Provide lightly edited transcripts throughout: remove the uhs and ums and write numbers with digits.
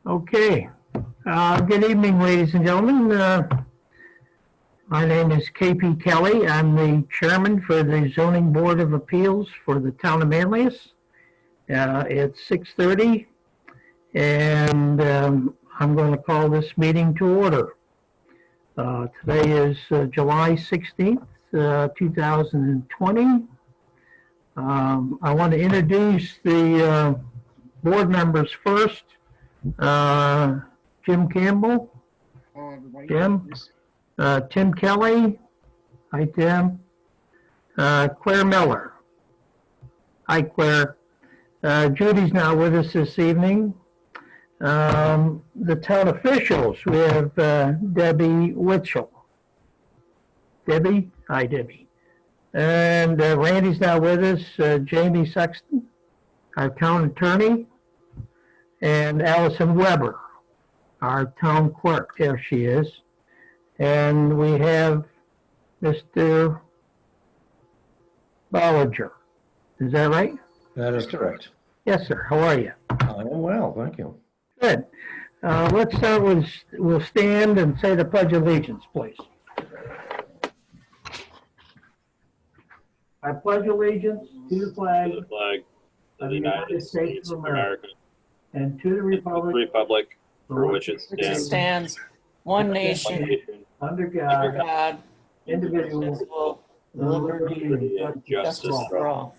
Okay. Good evening, ladies and gentlemen. My name is KP Kelly. I'm the chairman for the Zoning Board of Appeals for the town of Manlius. It's 6:30, and I'm going to call this meeting to order. Today is July 16th, 2020. I want to introduce the board members first. Jim Campbell. Jim. Tim Kelly. Hi, Tim. Claire Miller. Hi, Claire. Judy's not with us this evening. The town officials, we have Debbie Witchell. Debbie? Hi, Debbie. And Randy's not with us. Jamie Sexton, our town attorney. And Allison Weber, our town clerk. There she is. And we have Mr. Bollinger. Is that right? That is correct. Yes, sir. How are you? I am well, thank you. Good. Let's start with, we'll stand and say the Pledge of Allegiance, please. I pledge allegiance to the flag of the United States of America and to the republic for which it stands, one nation, under God, God, indivisible, liberty and justice for all.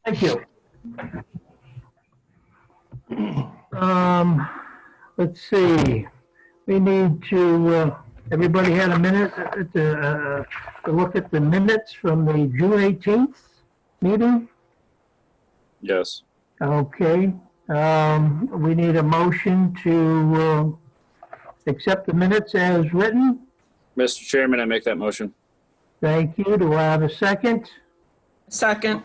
Thank you. Let's see. We need to, everybody had a minute to look at the minutes from the June 18th meeting? Yes. Okay. We need a motion to accept the minutes as written. Mr. Chairman, I make that motion. Thank you. Do I have a second? Second.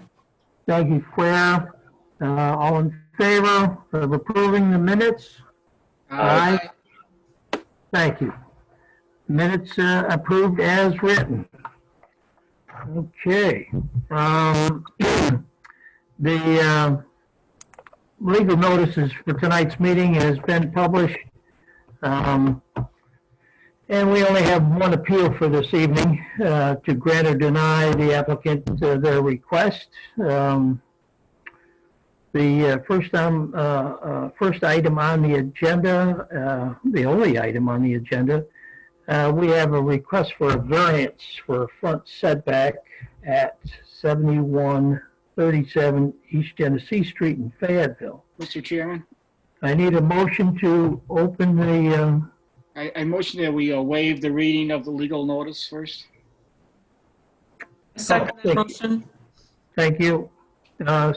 Thank you, Claire. All in favor of approving the minutes? Aye. Thank you. Minutes approved as written. Okay. The legal notices for tonight's meeting has been published. And we only have one appeal for this evening to grant or deny the applicant their request. The first item on the agenda, the only item on the agenda, we have a request for a variance for a front setback at 7137 East Genesee Street in Fayetteville. Mr. Chairman, I need a motion to open the... I motion that we waive the reading of the legal notice first. Second that motion. Thank you.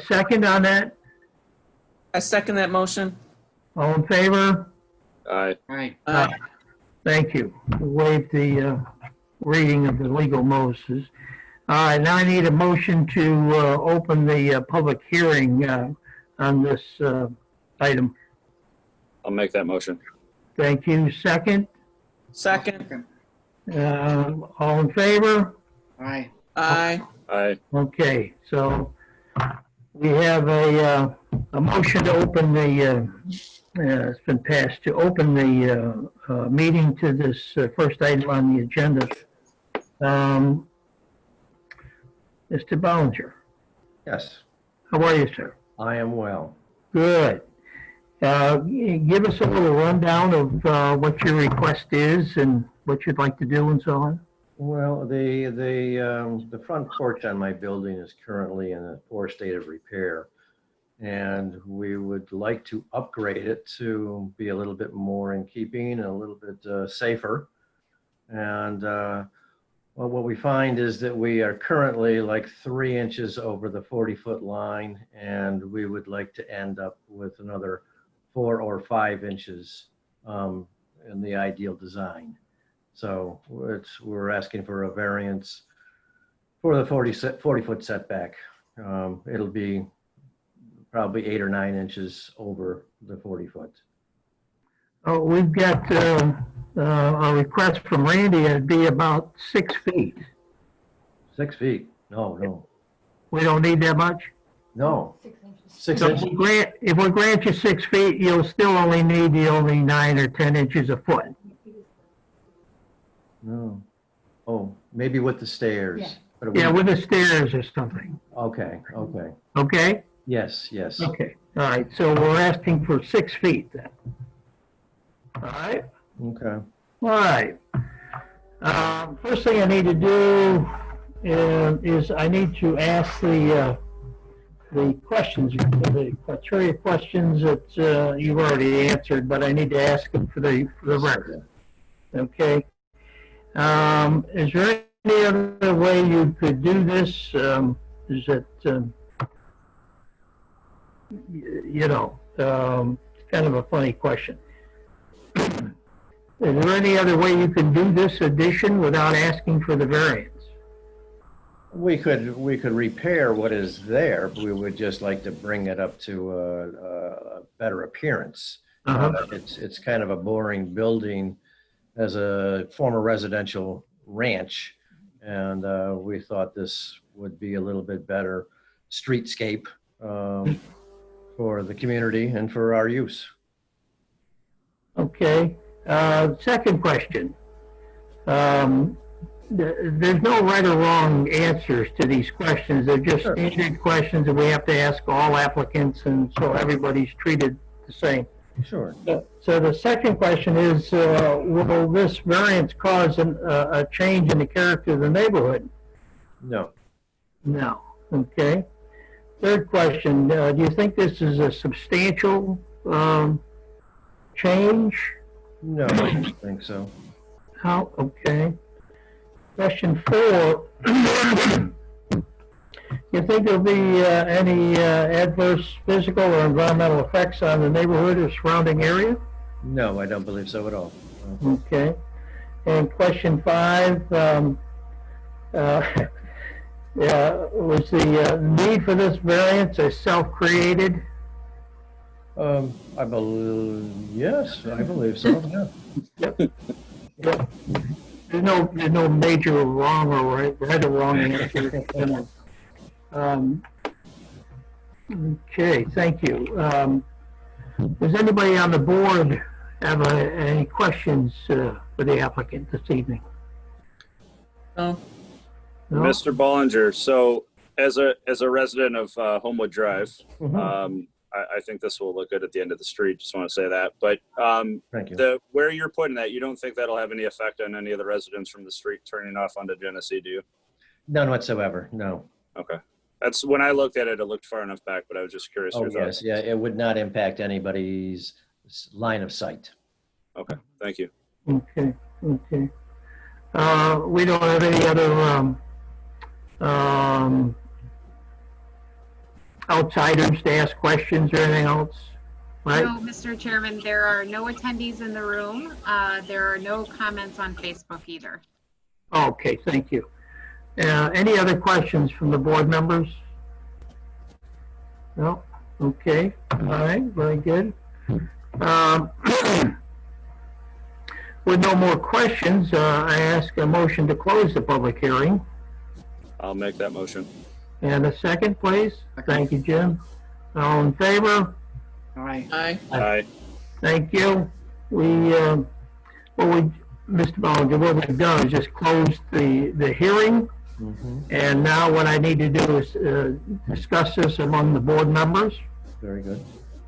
Second on that? I second that motion. All in favor? Aye. Aye. Thank you. Waive the reading of the legal notices. All right, now I need a motion to open the public hearing on this item. I'll make that motion. Thank you. Second? Second. All in favor? Aye. Aye. Aye. Okay, so we have a motion to open the, it's been passed, to open the meeting to this first item on the agenda. Mr. Bollinger. Yes, How are you, sir? I am well. Good. Give us a little rundown of what your request is and what you'd like to do and so on. Well, the front porch on my building is currently in a poor state of repair, and we would like to upgrade it to be a little bit more in keeping and a little bit safer. And well, what we find is that we are currently like 3 inches over the 40-foot line, and we would like to end up with another 4 or 5 inches in the ideal design. So we're asking for a variance for the 40-foot setback. It'll be probably 8 or 9 inches over the 40-foot. Oh, we've got a request from Randy. It'd be about 6 feet. 6 feet? No. We don't need that much? No, 6 So inches. if we grant you 6 feet, you'll still only need the only 9 or 10 inches a foot. No. Oh, maybe with the stairs. Yeah. But it Yeah, wouldn't- with the stairs or something. Okay, okay. Okay? Yes, yes. Okay. All right. So we're asking for 6 feet then. All right? Okay. All right. First thing I need to do is I need to ask the questions, the criteria questions that you've already answered, but I need to ask them for the record. Okay. Is there any other way you could do this? Is it, it's kind of a funny question. Is there any other way you can do this addition without asking for the variance? We could repair what is there, but we would just like to bring it up to a better appearance. It's kind of a boring building as a former residential ranch, and we thought this would be a little bit better streetscape for the community and for our use. Okay. Second question. There's no right or wrong answers to these questions. They're just Sure. standard questions that we have to ask all applicants, and so everybody's treated the same. Sure. So the second question is, will this variance cause a change in the character of the neighborhood? No. No. Okay. Third question, do you think this is a substantial change? No, I don't think so. How, okay. Question 4, you think there'll be any adverse physical or environmental effects on the neighborhood or surrounding area? No, I don't believe so at all. Okay. And question 5, was the need for this variance a self-created? I believe, yes, I believe so, yeah. Yep. Yep. There's no major wrong or right or wrong answer. Okay, thank you. Does anybody on the board have any questions for the applicant this evening? No. No? Mr. Bollinger, so as a resident of Homewood Drive, Mhm. I think this will look good at the end of the street. Just want to say that. But Thank you. where you're putting that, you don't think that'll have any effect on any of the residents from the street turning off onto Genesee, do you? None whatsoever, no. Okay. That's when I looked at it, it looked far enough back, but I was just curious. Oh, your yes, thoughts. yeah, it would not impact anybody's line of sight. Okay. Thank you. Okay, okay. We don't have any other outsiders to ask questions or anything else, right? No, Mr. Chairman, there are no attendees in the room. There are no comments on Facebook either. Okay, thank you. Any other questions from the board members? No? Okay, all right, very good. With no more questions, I ask a motion to close the public hearing. I'll make that motion. And a second, please. Thank you, Jim. All in favor? Aye. Aye. Aye. Thank you. Mr. Bollinger, what we've done is just closed the hearing. Mhm. And now what I need to do is discuss this among the board members, Very good.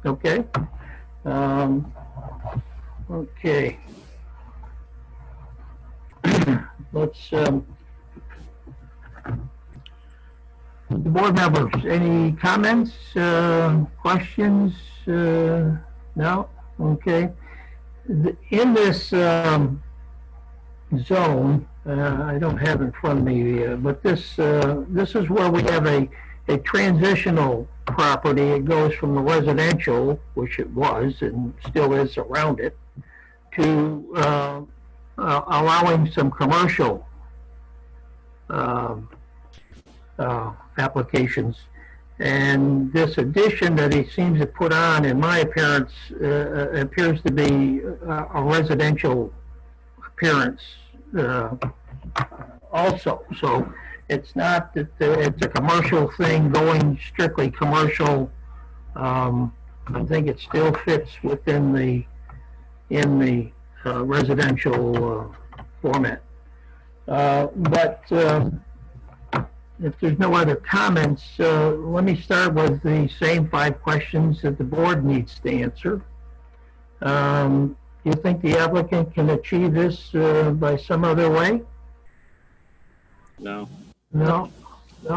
okay? Okay. Let's, the board members, any comments, questions? No? Okay. In this zone, I don't have in front of me, but this is where we have a transitional property. It goes from the residential, which it was and still is around it, to allowing some commercial applications. And this addition that he seems to put on, in my appearance, appears to be a residential appearance also. So it's not that it's a commercial thing going strictly commercial. I think it still fits within the residential format. But if there's no other comments, let me start with the same 5 questions that the board needs to answer. Do you think the applicant can achieve this by some other way? No. No,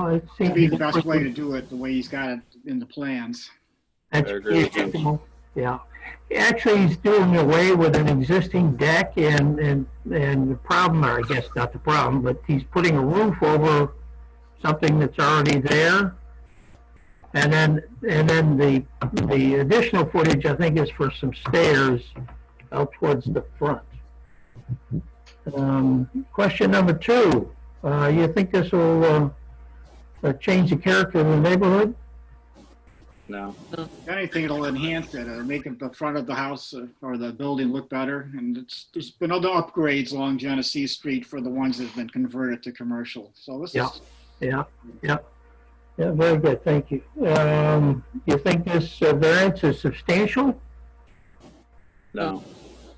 it seems It'd be the best way to do it, the way he's got it in the plans. That's I agree with Jim. acceptable. Yeah. Actually, he's doing away with an existing deck and the problem, or I guess not the problem, but he's putting a roof over something that's already there. And then the additional footage, I think, is for some stairs out towards the front. Question number 2, you think this will change the character of the neighborhood? No. If anything, it'll enhance it, make the front of the house or the building look better. And there's been other upgrades along Genesee Street for the ones that have been converted to commercial. So this Yeah. is, Yeah, very good, thank you. You think this variance is substantial? No.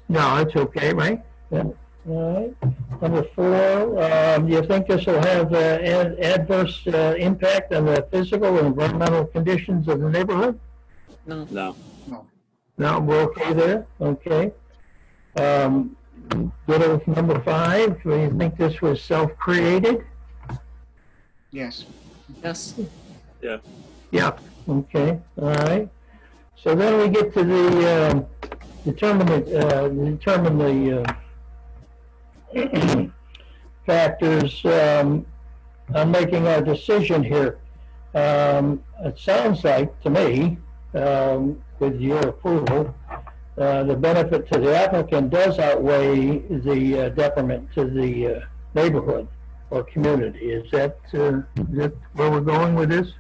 No, it's okay, right? Yeah. All right. Number 4, do you think this will have adverse impact on the physical and environmental conditions of the neighborhood? No. No. no. No, we're okay there, okay. Good with number 5, do you think this was self-created? Yes. Yes. Yeah. Yeah, okay, all right. So then we get to the, determine the factors on making our decision here. It sounds like to me, with your approval, the benefit to the applicant does outweigh the detriment to the neighborhood or community. Is that where we're going with this?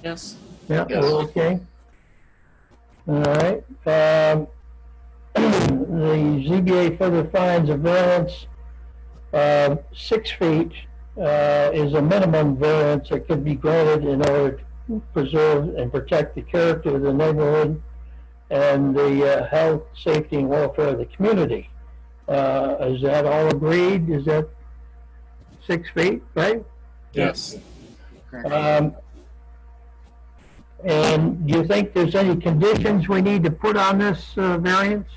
Yes. Yeah, Yes. we're okay. All right. The ZBA further finds a variance 6 feet is a minimum variance that could be granted in order to preserve and protect the character of the neighborhood and the health, safety, and welfare of the community. Is that all agreed? Is that 6 feet, right? Yes. Correct. And do you think there's any conditions we need to put on this variance?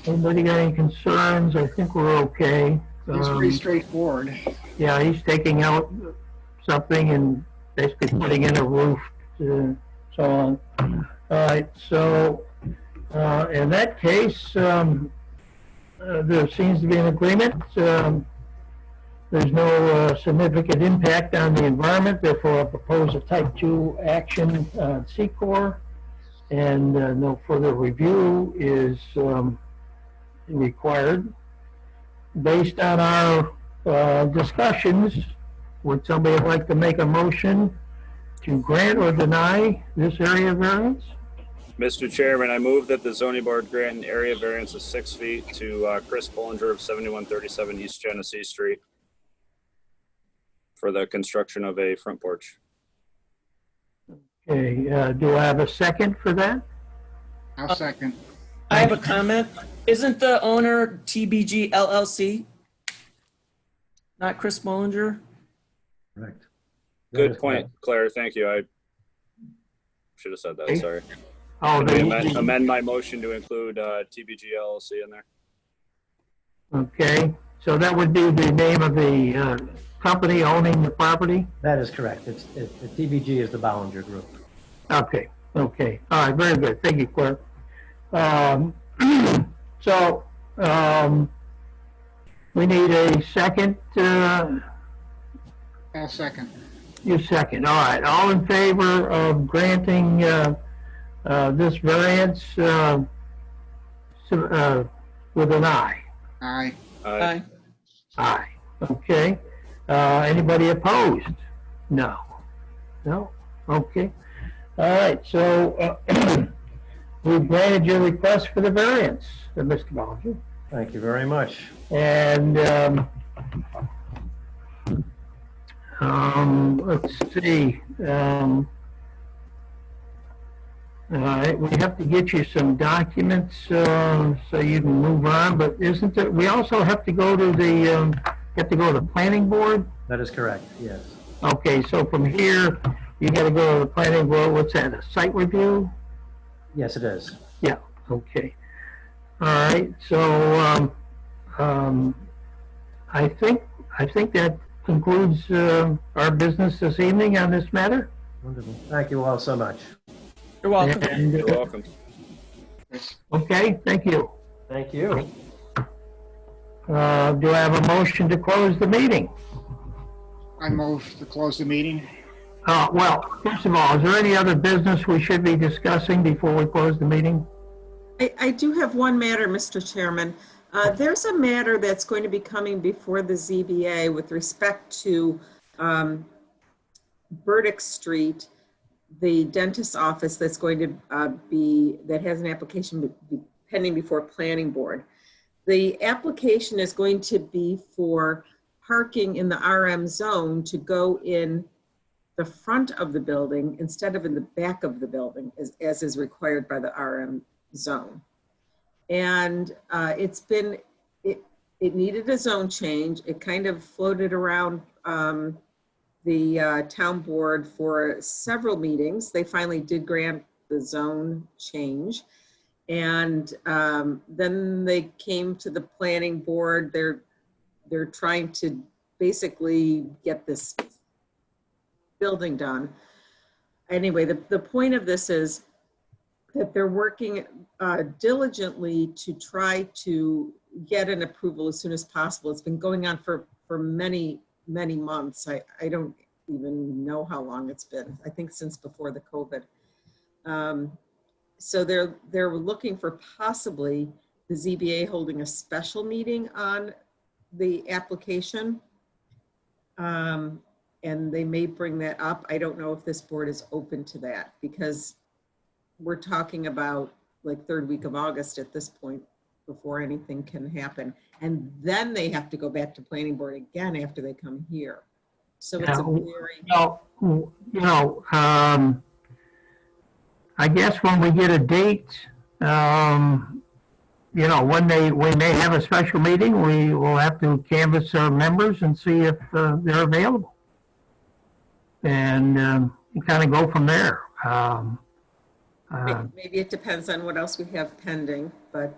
Anybody got any concerns? I think we're okay. It's pretty straightforward. Yeah, he's taking out something and basically putting in a roof, so on. All right, so in that case, there seems to be an agreement. There's no significant impact on the environment, therefore I propose a type 2 action on Secor, and no further review is required. Based on our discussions, would somebody like to make a motion to grant or deny this area variance? Mr. Chairman, I move that the zoning board grant an area variance of 6 feet to Chris Bollinger of 7137 East Genesee Street for the construction of a front porch. Okay, do I have a second for that? I'll second. I have a comment. Isn't the owner TBG LLC? Not Chris Bollinger? Correct. That Good is point, correct. Claire. Thank you. I should have said that. Okay. Sorry. Oh, Can we amend my motion to include TBG LLC in there? okay, so that would be the name of the company owning the property? That is correct. The TBG is the Bollinger Group. Okay, okay, all right, very good, thank you, Claire. So, we need a second, I'll second. you second, all right, all in favor of granting this variance with an aye? Aye. Aye. Aye, okay. Anybody opposed? No. No? Okay. All right, so we've granted your request for the variance, Mr. Bollinger. Thank you very much. And Let's see. We have to get you some documents, so you can move on, but isn't it, we also have to go to the, planning board? That is correct, yes. Okay, so from here, you gotta go to the planning board, what's that, a site review? Yes, it is. Yeah, okay. All right, so, I think that concludes, our business this evening on this matter. Wonderful. Thank you all so much. You're welcome. And, You're welcome. okay, thank you. Thank you. Do I have a motion to close the meeting? I move to close the meeting. Well, first of all, is there any other business we should be discussing before we close the meeting? I do have one matter, Mr. Chairman. There's a matter that's going to be coming before the ZBA with respect to Burdick Street, the dentist's office that's going to that has an application pending before Planning Board. The application is going to be for parking in the RM zone to go in the front of the building instead of in the back of the building, as is required by the RM zone. And it needed a zone change. It kind of floated around the town board for several meetings. They finally did grant the zone change. And then they came to the planning board. They're trying to basically get this building done. Anyway, the point of this is that they're working diligently to try to get an approval as soon as possible. It's been going on for many months. I don't even know how long it's been. I think since before the COVID. So they're looking for possibly the ZBA holding a special meeting on the application. And they may bring that up. I don't know if this board is open to that because we're talking about like third week of August at this point before anything can happen. And then they have to go back to planning board again after they come here. So it's a very... Well, you know, I guess when we get a date, you know, when we may have a special meeting, we will have to canvass our members and see if they're available. And kind of go from there. Maybe it depends on what else we have pending, but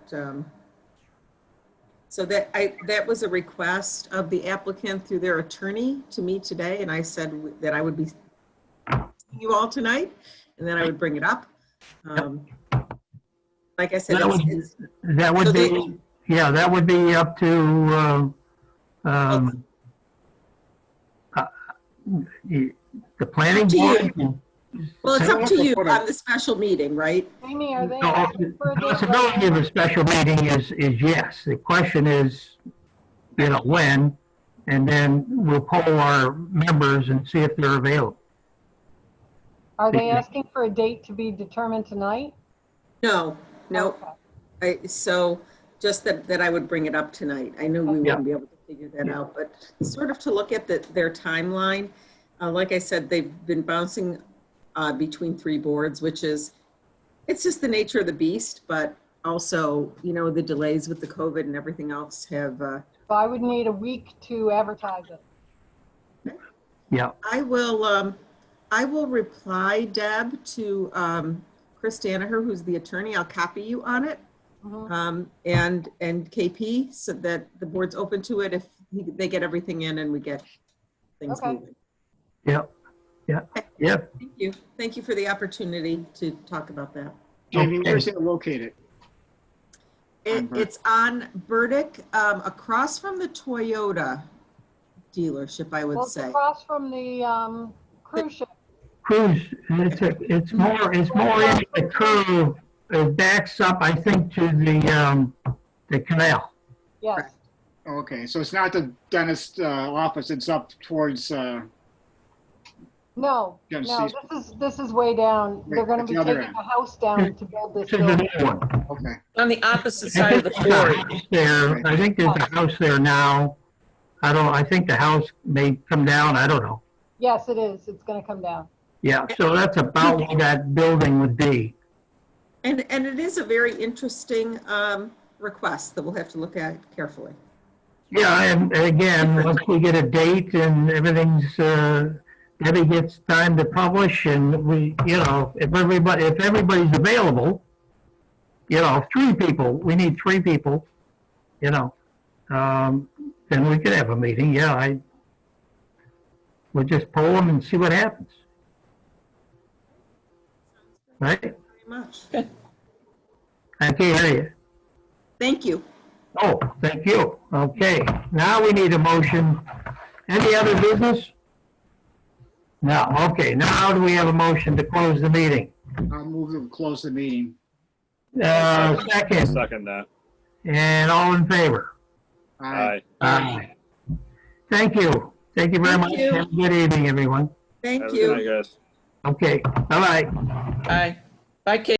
so that was a request of the applicant through their attorney to me today, and I said that I would be seeing you all tonight, and then I would bring it up. Like I said, that would be up to the planning board. Well, it's up to you on the special meeting, right? Amy, are they No, asking for the a date? possibility of a special meeting is yes. The question is, you know, when, and then we'll poll our members and see if they're available. Are they asking for a date to be determined tonight? No. Okay. So just that I would bring it up tonight. I knew we wouldn't be able to figure that out, but sort of to look at their timeline. Like I said, they've been bouncing between three boards, which is, it's just the nature of the beast, but also, you know, the delays with the COVID and everything else have. So I would need a week to advertise it. Yeah. I will reply, Deb, to Chris Danaher, who's the attorney. I'll copy you on it. Mhm. And KP, so that the board's open to it if they get everything in and we get things Okay. moving. Yep. Thank you for the opportunity to talk about that. Jamie, Okay. where's it located? It's on Burdick, across from the Toyota dealership, I would Well, it's say. across from the cruise ship. Cruise, it's more into the curve. It backs up, I think, to the canal. Yes. Okay, so it's not the dentist office, it's up towards, No, Genesee. this is way down. Right, They're going at to the be other taking end. a house down to build this This is building. the new one. okay. On the opposite I side of think the there's a quarry. house there. I think there's a house there now. I think the house may come down. I don't know. Yes, it is. It's going to come down. Yeah, so that's about what that building would be. And it is a very interesting request that we'll have to look at carefully. Yeah, and again, once we get a date and everything's, Debbie gets time to publish and we, if everybody's available, 3 people, we need 3 people, then we could have a meeting. Yeah, we'll just poll them and see what happens. Right? Very much. I can't hear you. Thank you. Oh, thank you. Okay, now we need a motion. Any other business? No, okay, now do we have a motion to close the meeting? I'll move to close the meeting. Second, Second that. and all in favor? Aye. Aye. Thank you. Thank you very Thank much. you. Have a good evening, everyone. Thank Have a good night, you. guys. Okay, bye-bye. Bye. Bye, Kate.